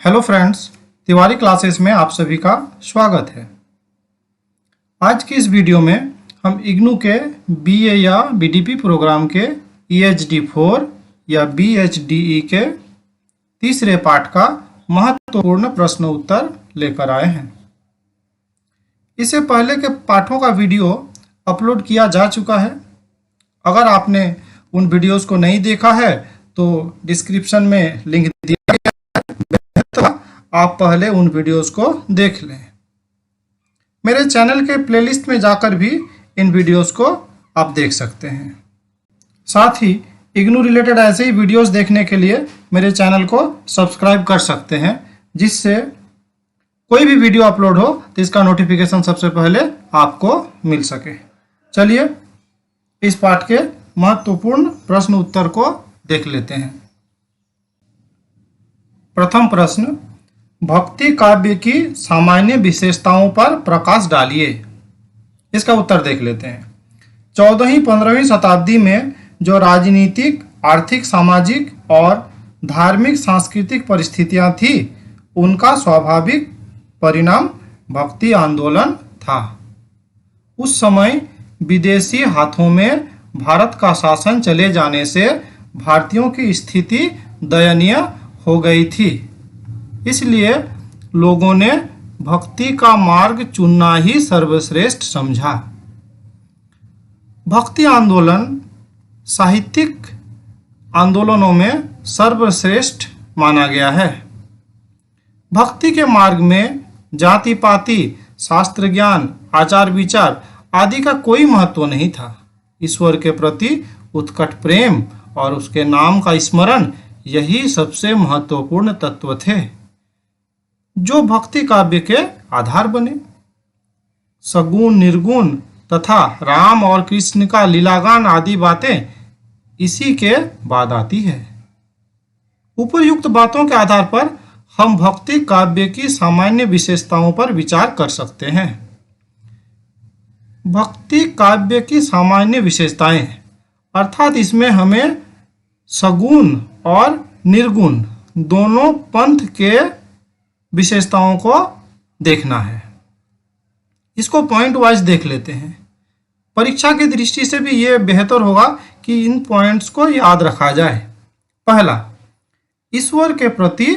Hello friends, Tiwari classes में आप सभी का स्वागत है। आज की इस वीडियो में हम इग्नू के बीए या बीडीपी प्रोग्राम के EHD4 या BHDE के तीसरे पाठ का महत्वपूर्ण प्रश्न उत्तर लेकर आए हैं। इससे पहले के पाठों का वीडियो अपलोड किया जा चुका है। अगर आपने उन वीडियोस को नहीं देखा है तो डिस्क्रिप्शन में लिंक दिया गया है, तो आप पहले उन वीडियोस को देख लें। मेरे चैनल के प्लेलिस्ट में जाकर भी इन वीडियोस को आप देख सकते हैं। साथ ही इग्नू रिलेटेड ऐसे ही वीडियोस देखने के लिए मेरे चैनल को सब्सक्राइब कर सकते हैं, जिससे कोई भी वीडियो अपलोड हो तो इसका नोटिफिकेशन सबसे पहले आपको मिल सके। चलिए इस पाठ के महत्वपूर्ण प्रश्न उत्तर को देख लेते हैं। प्रथम प्रश्न, भक्ति काव्य की सामान्य विशेषताओं पर प्रकाश डालिए। इसका उत्तर देख लेते हैं। 14वीं-15वीं शताब्दी में जो राजनीतिक, आर्थिक, सामाजिक और धार्मिक सांस्कृतिक परिस्थितियां थी, उनका स्वाभाविक परिणाम भक्ति आंदोलन था। उस समय विदेशी हाथों में भारत का शासन चले जाने से भारतीयों की स्थिति दयनीय हो गई थी। इसलिए लोगों ने भक्ति का मार्ग चुनना ही सर्वश्रेष्ठ समझा। भक्ति आंदोलन साहित्यिक आंदोलनों में सर्वश्रेष्ठ माना गया है। भक्ति के मार्ग में जाति पाति, शास्त्र ज्ञान, आचार विचार आदि का कोई महत्व नहीं था। ईश्वर के प्रति उत्कट प्रेम और उसके नाम का स्मरण, यही सबसे महत्वपूर्ण तत्व थे जो भक्ति काव्य के आधार बने। सगुण, निर्गुण तथा राम और कृष्ण का लीलागान आदि बातें इसी के बाद आती है। उपयुक्त बातों के आधार पर हम भक्ति काव्य की सामान्य विशेषताओं पर विचार कर सकते हैं। भक्ति काव्य की सामान्य विशेषताएं अर्थात इसमें हमें सगुण और निर्गुण दोनों पंथ के विशेषताओं को देखना है। इसको पॉइंट वाइज देख लेते हैं। परीक्षा की दृष्टि से भी ये बेहतर होगा कि इन पॉइंट्स को याद रखा जाए। पहला, ईश्वर के प्रति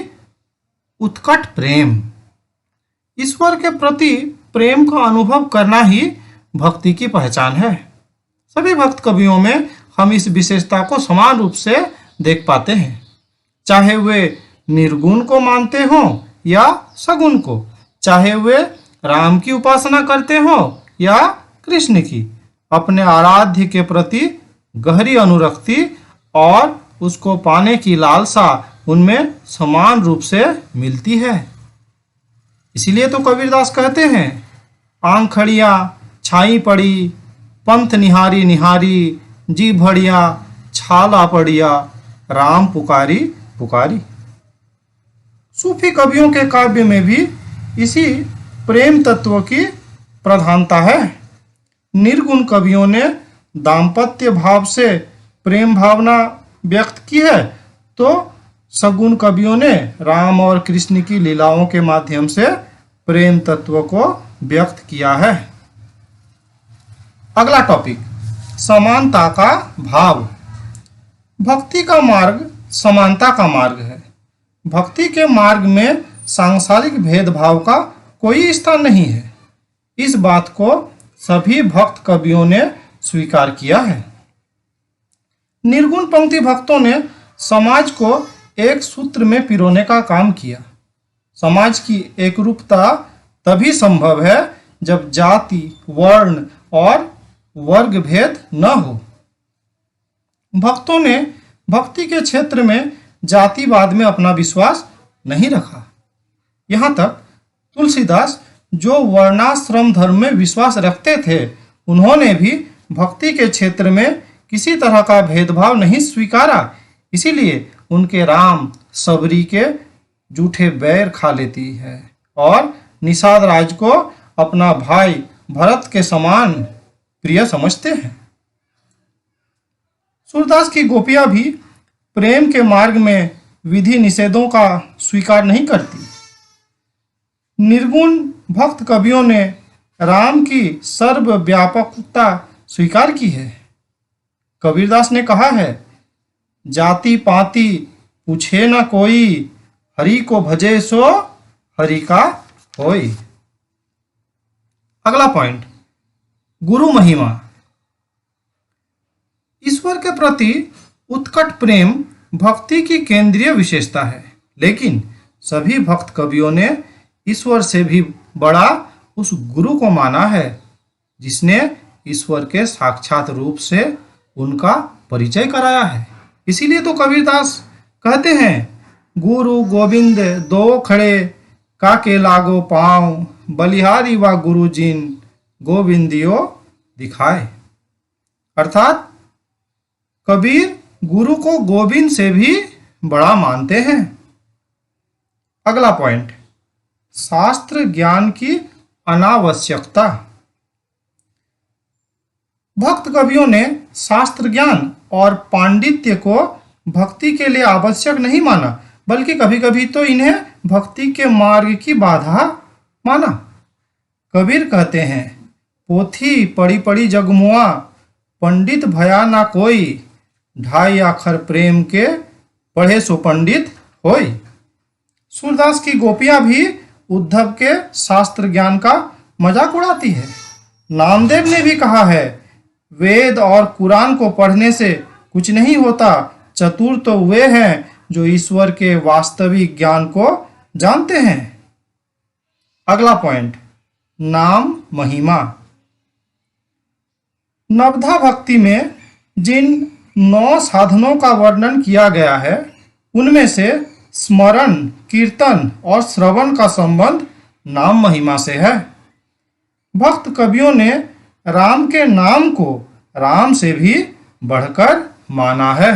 उत्कट प्रेम। ईश्वर के प्रति प्रेम का अनुभव करना ही भक्ति की पहचान है। सभी भक्त कवियों में हम इस विशेषता को समान रूप से देख पाते हैं, चाहे वे निर्गुण को मानते हों या सगुण को, चाहे वे राम की उपासना करते हों या कृष्ण की। अपने आराध्य के प्रति गहरी अनुरक्ति और उसको पाने की लालसा उनमें समान रूप से मिलती है। इसीलिए तो कबीरदास कहते हैं, आंखड़िया छाई पड़ी, पंथ निहारी निहारी, जी भड़िया छाला पड़िया, राम पुकारी पुकारी। सूफी कवियों के काव्य में भी इसी प्रेम तत्व की प्रधानता है। निर्गुण कवियों ने दाम्पत्य भाव से प्रेम भावना व्यक्त की है, तो सगुण कवियों ने राम और कृष्ण की लीलाओं के माध्यम से प्रेम तत्व को व्यक्त किया है। अगला टॉपिक, समानता का भाव। भक्ति का मार्ग समानता का मार्ग है। भक्ति के मार्ग में सांसारिक भेदभाव का कोई स्थान नहीं है। इस बात को सभी भक्त कवियों ने स्वीकार किया है। निर्गुण पंक्ति भक्तों ने समाज को एक सूत्र में पिरोने का काम किया। समाज की एकरूपता तभी संभव है जब जाति, वर्ण और वर्ग भेद न हो। भक्तों ने भक्ति के क्षेत्र में जातिवाद में अपना विश्वास नहीं रखा। यहाँ तक तुलसीदास, जो वर्णाश्रम धर्म में विश्वास रखते थे, उन्होंने भी भक्ति के क्षेत्र में किसी तरह का भेदभाव नहीं स्वीकारा। इसीलिए उनके राम सबरी के जूठे बैर खा लेती है और निषाद राज को अपना भाई भरत के समान प्रिय समझते हैं। सूरदास की गोपियां भी प्रेम के मार्ग में विधि निषेधों का स्वीकार नहीं करती। निर्गुण भक्त कवियों ने राम की सर्वव्यापकता स्वीकार की है। कबीरदास ने कहा है, जाति पाति पूछे न कोई, हरि को भजे सो हरि का होय। अगला पॉइंट, गुरु महिमा। ईश्वर के प्रति उत्कट प्रेम भक्ति की केंद्रीय विशेषता है, लेकिन सभी भक्त कवियों ने ईश्वर से भी बड़ा उस गुरु को माना है जिसने ईश्वर के साक्षात रूप से उनका परिचय कराया है। इसीलिए तो कबीरदास कहते हैं, गुरु गोविंद दो खड़े, काके लागो पाँव, बलिहारी व गुरु जिन गोविंदियो दिखाए। अर्थात कबीर गुरु को गोविंद से भी बड़ा मानते हैं। अगला पॉइंट, शास्त्र ज्ञान की अनावश्यकता। भक्त कवियों ने शास्त्र ज्ञान और पांडित्य को भक्ति के लिए आवश्यक नहीं माना, बल्कि कभी कभी तो इन्हें भक्ति के मार्ग की बाधा माना। कबीर कहते हैं, पोथी पड़ी पड़ी जगमुआ, पंडित भया ना कोई, ढाई आखर प्रेम के पढ़े सो पंडित होय। सूरदास की गोपियां भी उद्धव के शास्त्र ज्ञान का मजाक उड़ाती है। नामदेव ने भी कहा है, वेद और कुरान को पढ़ने से कुछ नहीं होता, चतुर तो वे हैं जो ईश्वर के वास्तविक ज्ञान को जानते हैं। अगला पॉइंट, नाम महिमा। नवधा भक्ति में जिन 9 साधनों का वर्णन किया गया है, उनमें से स्मरण, कीर्तन और श्रवण का संबंध नाम महिमा से है। भक्त कवियों ने राम के नाम को राम से भी बढ़कर माना है।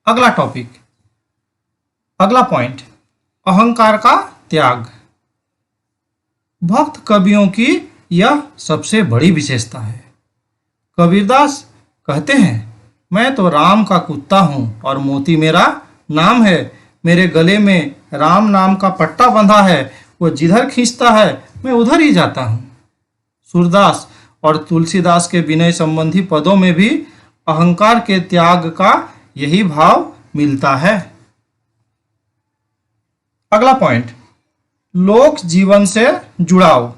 अगला टॉपिक, अगला पॉइंट, अहंकार का त्याग। भक्त कवियों की यह सबसे बड़ी विशेषता है। कबीरदास कहते हैं, मैं तो राम का कुत्ता हूँ और मोती मेरा नाम है। मेरे गले में राम नाम का पट्टा बंधा है, वो जिधर खींचता है मैं उधर ही जाता हूँ। सूरदास और तुलसीदास के विनय संबंधी पदों में भी अहंकार के त्याग का यही भाव मिलता है। अगला पॉइंट, लोक जीवन से जुड़ाव।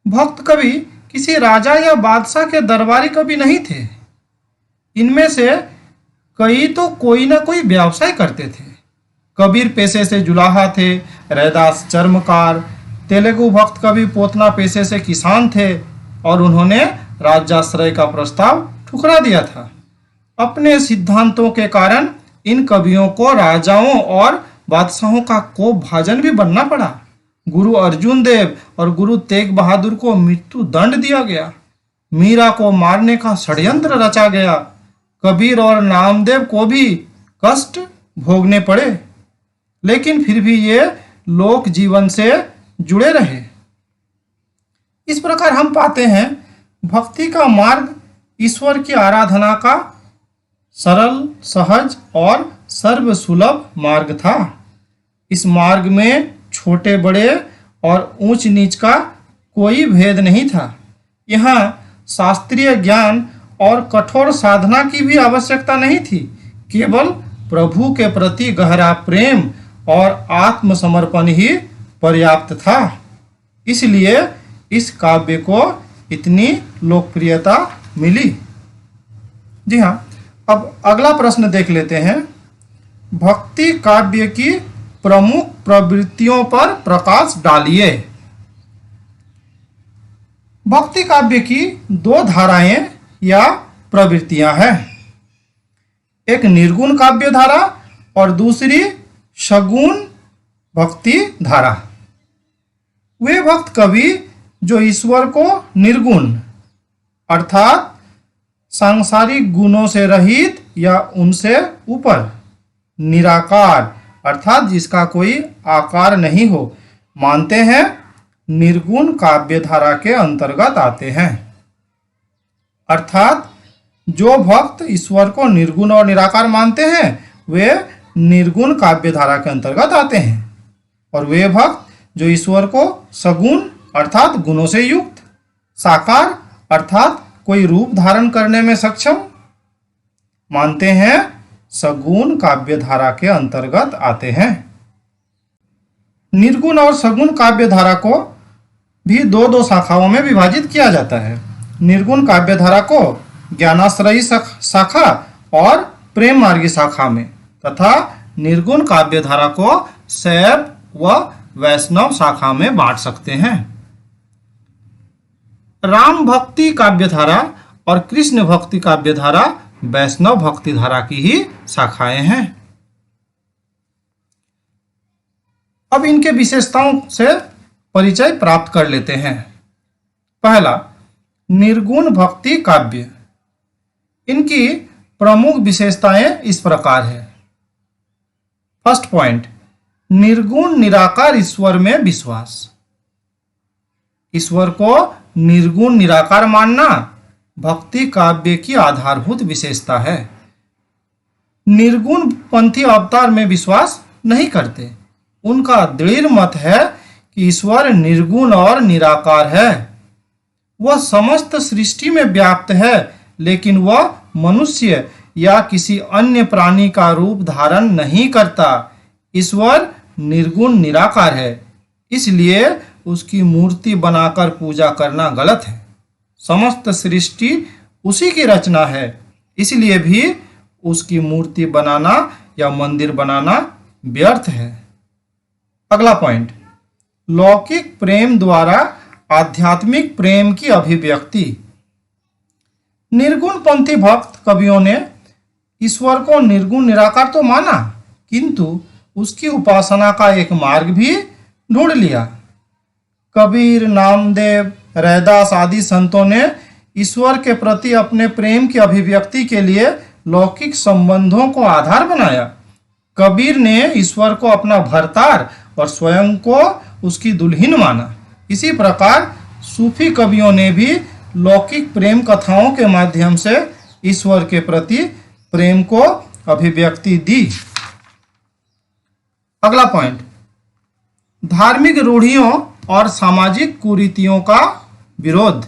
भक्त कवि किसी राजा या बादशाह के दरबारी कवि नहीं थे। इनमें से कई तो कोई ना कोई व्यवसाय करते थे। कबीर पेशे से जुलाहा थे, रैदास चर्मकार, तेलुगु भक्त कवि पोतना पेशे से किसान थे और उन्होंने राज्याश्रय का प्रस्ताव ठुकरा दिया था। अपने सिद्धांतों के कारण इन कवियों को राजाओं और बादशाहों का कोप भाजन भी बनना पड़ा। गुरु अर्जुन देव और गुरु तेग बहादुर को मृत्यु दंड दिया गया। मीरा को मारने का षड्यंत्र रचा गया। कबीर और नामदेव को भी कष्ट भोगने पड़े, लेकिन फिर भी ये लोक जीवन से जुड़े रहे। इस प्रकार हम पाते हैं, भक्ति का मार्ग ईश्वर की आराधना का सरल, सहज और सर्वसुलभ मार्ग था। इस मार्ग में छोटे बड़े और ऊंच नीच का कोई भेद नहीं था। यहाँ शास्त्रीय ज्ञान और कठोर साधना की भी आवश्यकता नहीं थी। केवल प्रभु के प्रति गहरा प्रेम और आत्मसमर्पण ही पर्याप्त था। इसलिए इस काव्य को इतनी लोकप्रियता मिली। जी हाँ, अब अगला प्रश्न देख लेते हैं। भक्ति काव्य की प्रमुख प्रवृत्तियों पर प्रकाश डालिए। भक्ति काव्य की 2 धाराएं या प्रवृत्तियां हैं। एक निर्गुण काव्य धारा और दूसरी सगुण भक्ति धारा। वे भक्त कवि जो ईश्वर को निर्गुण अर्थात सांसारिक गुणों से रहित या उनसे ऊपर, निराकार अर्थात जिसका कोई आकार नहीं हो, मानते हैं, निर्गुण काव्य धारा के अंतर्गत आते हैं। अर्थात जो भक्त ईश्वर को निर्गुण और निराकार मानते हैं वे निर्गुण काव्य धारा के अंतर्गत आते हैं, और वे भक्त जो ईश्वर को सगुण अर्थात गुणों से युक्त, साकार अर्थात कोई रूप धारण करने में सक्षम मानते हैं, सगुण काव्य धारा के अंतर्गत आते हैं। निर्गुण और सगुण काव्य धारा को भी दो शाखाओं में विभाजित किया जाता है। निर्गुण काव्य धारा को ज्ञानाश्रयी शाखा और प्रेम मार्गी शाखा में तथा निर्गुण काव्य धारा को शैव व वैष्णव शाखा में बांट सकते हैं। राम भक्ति काव्य धारा और कृष्ण भक्ति काव्य धारा वैष्णव भक्ति धारा की ही शाखाएं हैं। अब इनके विशेषताओं से परिचय प्राप्त कर लेते हैं। पहला, निर्गुण भक्ति काव्य। इनकी प्रमुख विशेषताएं इस प्रकार है। फर्स्ट पॉइंट, निर्गुण निराकार ईश्वर में विश्वास। ईश्वर को निर्गुण निराकार मानना भक्ति काव्य की आधारभूत विशेषता है। निर्गुण पंथी अवतार में विश्वास नहीं करते। उनका दृढ़ मत है कि ईश्वर निर्गुण और निराकार है। वह समस्त सृष्टि में व्याप्त है, लेकिन वह मनुष्य या किसी अन्य प्राणी का रूप धारण नहीं करता। ईश्वर निर्गुण निराकार है, इसलिए उसकी मूर्ति बनाकर पूजा करना गलत है। समस्त सृष्टि उसी की रचना है, इसलिए भी उसकी मूर्ति बनाना या मंदिर बनाना व्यर्थ है। अगला पॉइंट, लौकिक प्रेम द्वारा आध्यात्मिक प्रेम की अभिव्यक्ति। निर्गुण पंथी भक्त कवियों ने ईश्वर को निर्गुण निराकार तो माना, किंतु उसकी उपासना का एक मार्ग भी ढूंढ लिया। कबीर, नामदेव, रैदास आदि संतों ने ईश्वर के प्रति अपने प्रेम की अभिव्यक्ति के लिए लौकिक संबंधों को आधार बनाया। कबीर ने ईश्वर को अपना भरतार और स्वयं को उसकी दुल्हन माना। इसी प्रकार सूफी कवियों ने भी लौकिक प्रेम कथाओं के माध्यम से ईश्वर के प्रति प्रेम को अभिव्यक्ति दी। अगला पॉइंट, धार्मिक रूढ़ियों और सामाजिक कुरीतियों का विरोध।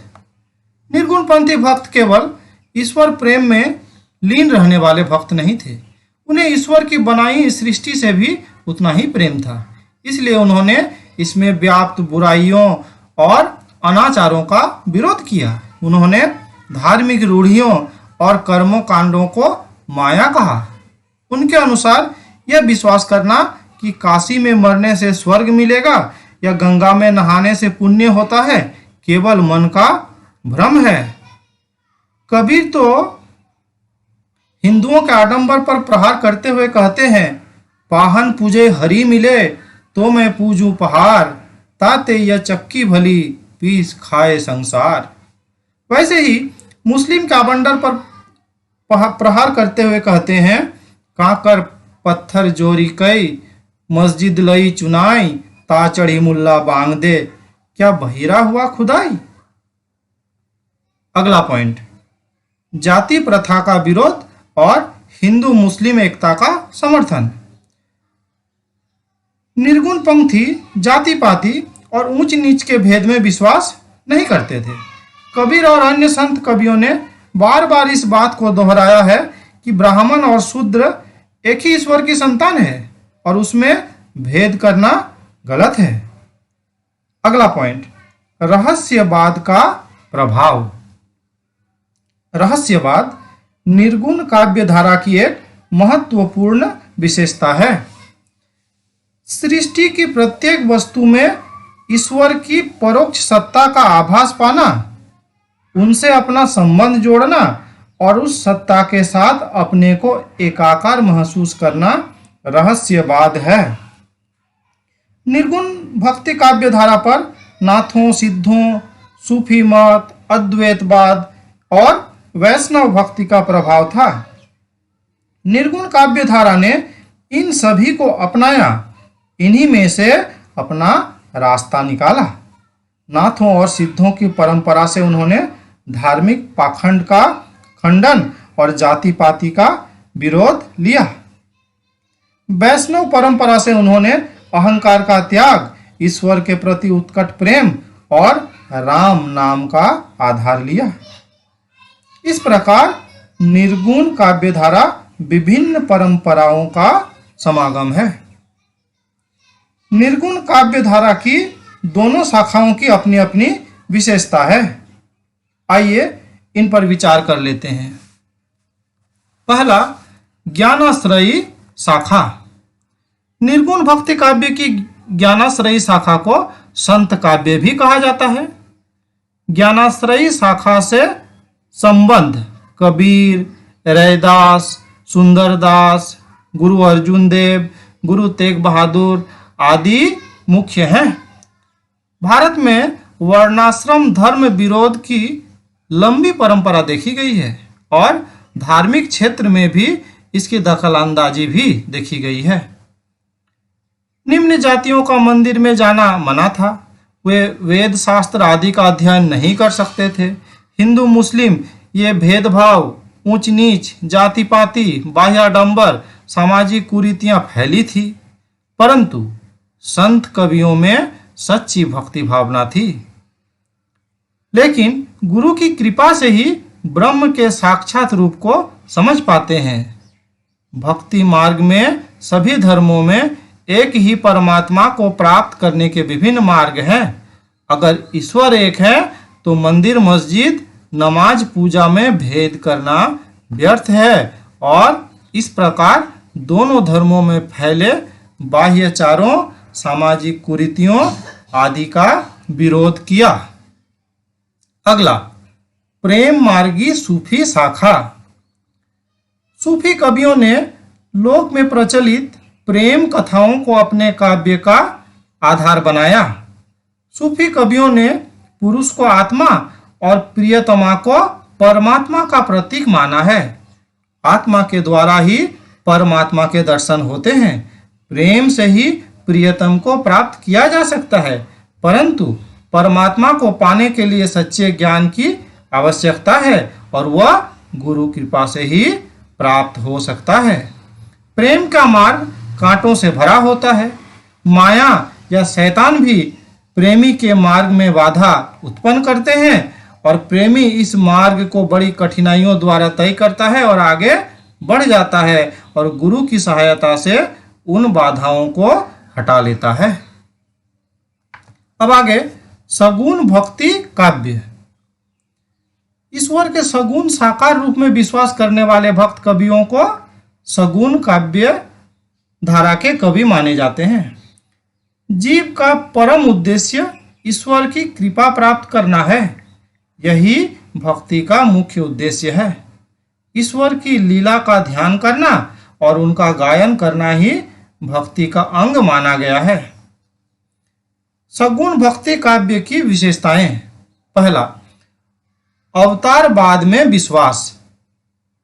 निर्गुणपंथी भक्त केवल ईश्वर प्रेम में लीन रहने वाले भक्त नहीं थे, उन्हें ईश्वर की बनाई सृष्टि से भी उतना ही प्रेम था। इसलिए उन्होंने इसमें व्याप्त बुराइयों और अनाचारों का विरोध किया। उन्होंने धार्मिक रूढ़ियों और कर्मों कांडों को माया कहा। उनके अनुसार यह विश्वास करना कि काशी में मरने से स्वर्ग मिलेगा या गंगा में नहाने से पुण्य होता है केवल मन का भ्रम है। कबीर तो हिंदुओं के आडंबर पर प्रहार करते हुए कहते हैं, पाहन पूजे हरि मिले तो मैं पूजू पहाड़, ताते यह चक्की भली पीस खाए संसार। वैसे ही मुस्लिम के आडंबर पर प्रहार करते हुए कहते हैं, काकर पत्थर जोरी कई मस्जिद लई चुनाई, ता चढ़ी मुल्ला बांग दे, क्या बहिरा हुआ खुदाई। अगला पॉइंट, जाति प्रथा का विरोध और हिंदू मुस्लिम एकता का समर्थन। निर्गुण पंथी जाति पाति और ऊंच नीच के भेद में विश्वास नहीं करते थे। कबीर और अन्य संत कवियों ने बार बार इस बात को दोहराया है कि ब्राह्मण और शूद्र एक ही ईश्वर की संतान है और उसमें भेद करना गलत है। अगला पॉइंट, रहस्यवाद का प्रभाव। रहस्यवाद निर्गुण काव्य धारा की एक महत्वपूर्ण विशेषता है। सृष्टि की प्रत्येक वस्तु में ईश्वर की परोक्ष सत्ता का आभास पाना, उनसे अपना संबंध जोड़ना और उस सत्ता के साथ अपने को एकाकार महसूस करना रहस्यवाद है। निर्गुण भक्ति काव्य धारा पर नाथों, सिद्धों, सूफी मत, अद्वैतवाद और वैष्णव भक्ति का प्रभाव था। निर्गुण काव्य धारा ने इन सभी को अपनाया, इन्हीं में से अपना रास्ता निकाला। नाथों और सिद्धों की परंपरा से उन्होंने धार्मिक पाखंड का खंडन और जाति पाति का विरोध लिया। वैष्णव परंपरा से उन्होंने अहंकार का त्याग, ईश्वर के प्रति उत्कट प्रेम और राम नाम का आधार लिया। इस प्रकार निर्गुण काव्य धारा विभिन्न परंपराओं का समागम है। निर्गुण काव्य धारा की दोनों शाखाओं की अपनी अपनी विशेषता है। आइए इन पर विचार कर लेते हैं। पहला, ज्ञानाश्रयी शाखा। निर्गुण भक्ति काव्य की ज्ञानाश्रयी शाखा को संत काव्य भी कहा जाता है। ज्ञानाश्रयी शाखा से संबंध कबीर, रैदास, सुंदरदास, गुरु अर्जुन देव, गुरु तेग बहादुर आदि मुख्य हैं। भारत में वर्णाश्रम धर्म विरोध की लंबी परंपरा देखी गई है और धार्मिक क्षेत्र में भी इसकी दखलंदाजी भी देखी गई है। निम्न जातियों का मंदिर में जाना मना था। वे वेद शास्त्र आदि का अध्ययन नहीं कर सकते थे। हिंदू मुस्लिम ये भेदभाव, ऊंच नीच, जाति पाति, बाह्याडंबर, सामाजिक कुरीतियां फैली थी, परंतु संत कवियों में सच्ची भक्ति भावना थी। लेकिन गुरु की कृपा से ही ब्रह्म के साक्षात रूप को समझ पाते हैं। भक्ति मार्ग में सभी धर्मों में एक ही परमात्मा को प्राप्त करने के विभिन्न मार्ग हैं। अगर ईश्वर एक है तो मंदिर, मस्जिद, नमाज, पूजा में भेद करना व्यर्थ है और इस प्रकार दोनों धर्मों में फैले बाह्याचारों, सामाजिक कुरीतियों आदि का विरोध किया। अगला, प्रेम मार्गी सूफी शाखा। सूफी कवियों ने लोक में प्रचलित प्रेम कथाओं को अपने काव्य का आधार बनाया। सूफी कवियों ने पुरुष को आत्मा और प्रियतमा को परमात्मा का प्रतीक माना है। आत्मा के द्वारा ही परमात्मा के दर्शन होते हैं। प्रेम से ही प्रियतम को प्राप्त किया जा सकता है, परंतु परमात्मा को पाने के लिए सच्चे ज्ञान की आवश्यकता है और वह गुरु कृपा से ही प्राप्त हो सकता है। प्रेम का मार्ग कांटों से भरा होता है। माया या शैतान भी प्रेमी के मार्ग में बाधा उत्पन्न करते हैं और प्रेमी इस मार्ग को बड़ी कठिनाइयों द्वारा तय करता है और आगे बढ़ जाता है और गुरु की सहायता से उन बाधाओं को हटा लेता है। अब आगे, सगुण भक्ति काव्य। ईश्वर के सगुण साकार रूप में विश्वास करने वाले भक्त कवियों को सगुण काव्य धारा के कवि माने जाते हैं। जीव का परम उद्देश्य ईश्वर की कृपा प्राप्त करना है। यही भक्ति का मुख्य उद्देश्य है। ईश्वर की लीला का ध्यान करना और उनका गायन करना ही भक्ति का अंग माना गया है। सगुण भक्ति काव्य की विशेषताएं। पहला, अवतारवाद में विश्वास।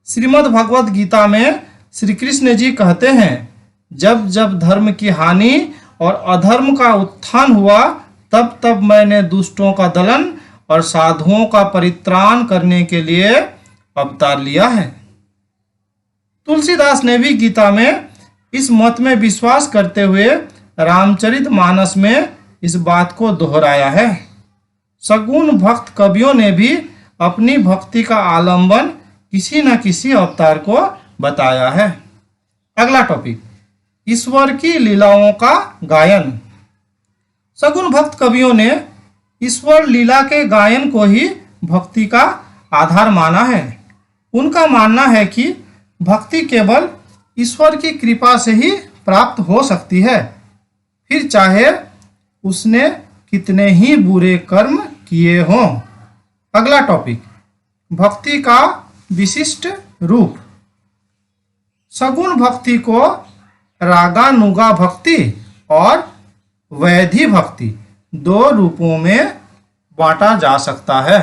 श्रीमद् भगवद गीता में श्री कृष्ण जी कहते हैं, जब जब धर्म की हानि और अधर्म का उत्थान हुआ तब तब मैंने दुष्टों का दलन और साधुओं का परित्राण करने के लिए अवतार लिया है। तुलसीदास ने भी गीता में इस मत में विश्वास करते हुए रामचरितमानस में इस बात को दोहराया है। सगुण भक्त कवियों ने भी अपनी भक्ति का आलंबन किसी न किसी अवतार को बताया है। अगला टॉपिक, ईश्वर की लीलाओं का गायन। सगुण भक्त कवियों ने ईश्वर लीला के गायन को ही भक्ति का आधार माना है। उनका मानना है कि भक्ति केवल ईश्वर की कृपा से ही प्राप्त हो सकती है, फिर चाहे उसने कितने ही बुरे कर्म किए हों। अगला टॉपिक, भक्ति का विशिष्ट रूप। सगुण भक्ति को रागानुगा भक्ति और वैधि भक्ति दो रूपों में बांटा जा सकता है।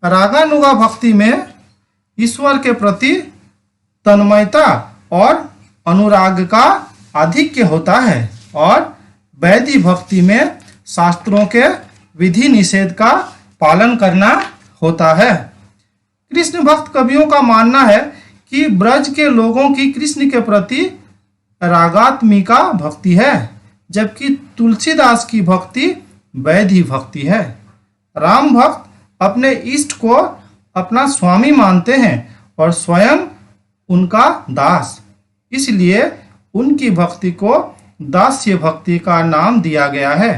रागानुगा भक्ति में ईश्वर के प्रति तन्मयता और अनुराग का आधिक्य होता है और वैधि भक्ति में शास्त्रों के विधि निषेध का पालन करना होता है। कृष्ण भक्त कवियों का मानना है कि ब्रज के लोगों की कृष्ण के प्रति रागात्मिका भक्ति है, जबकि तुलसीदास की भक्ति वैधि भक्ति है। राम भक्त अपने इष्ट को अपना स्वामी मानते हैं और स्वयं उनका दास, इसलिए उनकी भक्ति को दास्य भक्ति का नाम दिया गया है।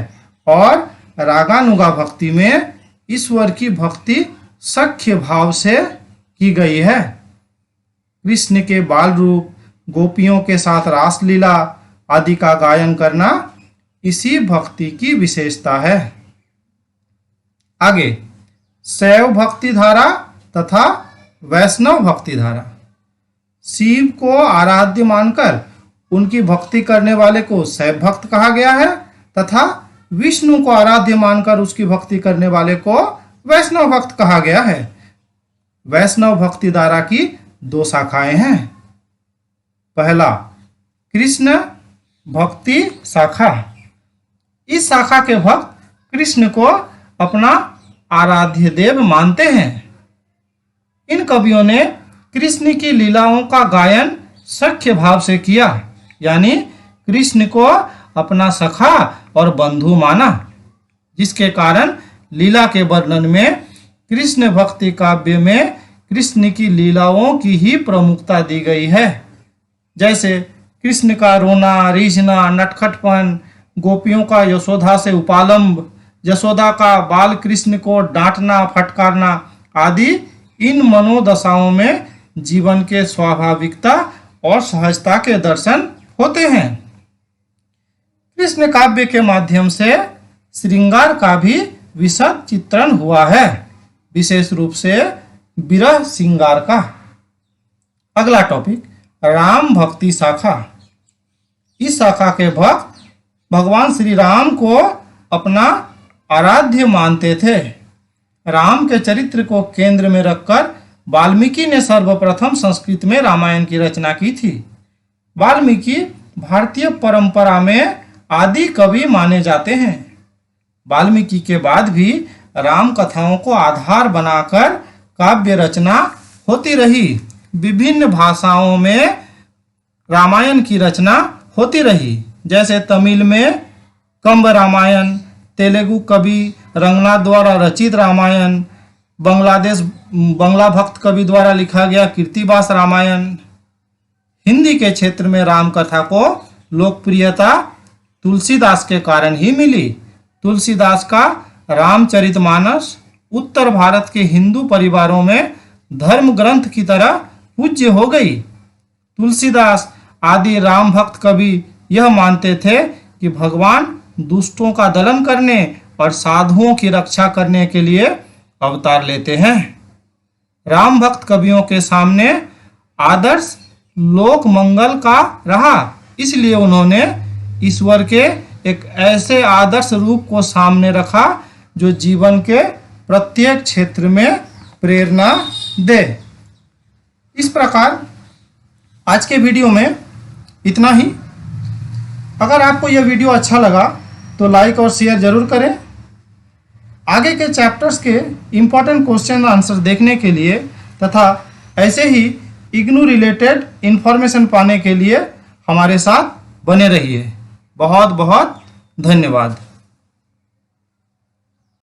और रागानुगा भक्ति में ईश्वर की भक्ति सख्य भाव से की गई है। कृष्ण के बाल रूप, गोपियों के साथ रासलीला आदि का गायन करना इसी भक्ति की विशेषता है। आगे शैव भक्ति धारा तथा वैष्णव भक्ति धारा। शिव को आराध्य मानकर उनकी भक्ति करने वाले को शैव भक्त कहा गया है तथा विष्णु को आराध्य मानकर उसकी भक्ति करने वाले को वैष्णव भक्त कहा गया है। वैष्णव भक्ति धारा की दो शाखाएं हैं। पहला कृष्ण भक्ति शाखा। इस शाखा के भक्त कृष्ण को अपना आराध्य देव मानते हैं। इन कवियों ने कृष्ण की लीलाओं का गायन सख्य भाव से किया, यानी कृष्ण को अपना सखा और बंधु माना, जिसके कारण लीला के वर्णन में कृष्ण भक्ति काव्य में कृष्ण की लीलाओं की ही प्रमुखता दी गई है। जैसे कृष्ण का रोना, रीझना, नटखटपन, गोपियों का यशोदा से उपालंब, यशोदा का बाल कृष्ण को डांटना फटकारना आदि इन मनोदशाओं में जीवन के स्वाभाविकता और सहजता के दर्शन होते हैं। कृष्ण काव्य के माध्यम से श्रृंगार का भी विशद चित्रण हुआ है, विशेष रूप से विरह श्रृंगार का। अगला टॉपिक राम भक्ति शाखा। इस शाखा के भक्त भगवान श्री राम को अपना आराध्य मानते थे। राम के चरित्र को केंद्र में रखकर वाल्मीकि ने सर्वप्रथम संस्कृत में रामायण की रचना की थी। वाल्मीकि भारतीय परंपरा में आदि कवि माने जाते हैं। वाल्मीकि के बाद भी राम कथाओं को आधार बनाकर काव्य रचना होती रही। विभिन्न भाषाओं में रामायण की रचना होती रही, जैसे तमिल में कंब रामायण, तेलुगु कवि रंगनाथ द्वारा रचित रामायण, बंगला भक्त कवि द्वारा लिखा गया कीर्तिवास रामायण। हिंदी के क्षेत्र में राम कथा को लोकप्रियता तुलसीदास के कारण ही मिली। तुलसीदास का रामचरितमानस उत्तर भारत के हिंदू परिवारों में धर्म ग्रंथ की तरह पूज्य हो गई। तुलसीदास आदि राम भक्त कवि यह मानते थे कि भगवान दुष्टों का दलन करने और साधुओं की रक्षा करने के लिए अवतार लेते हैं। राम भक्त कवियों के सामने आदर्श लोक मंगल का रहा, इसलिए उन्होंने ईश्वर के एक ऐसे आदर्श रूप को सामने रखा जो जीवन के प्रत्येक क्षेत्र में प्रेरणा दे। इस प्रकार आज के वीडियो में इतना ही। अगर आपको यह वीडियो अच्छा लगा तो लाइक और शेयर जरूर करें। आगे के चैप्टर्स के इम्पोर्टेंट क्वेश्चन आंसर देखने के लिए तथा ऐसे ही इग्नू रिलेटेड इंफॉर्मेशन पाने के लिए हमारे साथ बने रहिए। बहुत बहुत धन्यवाद।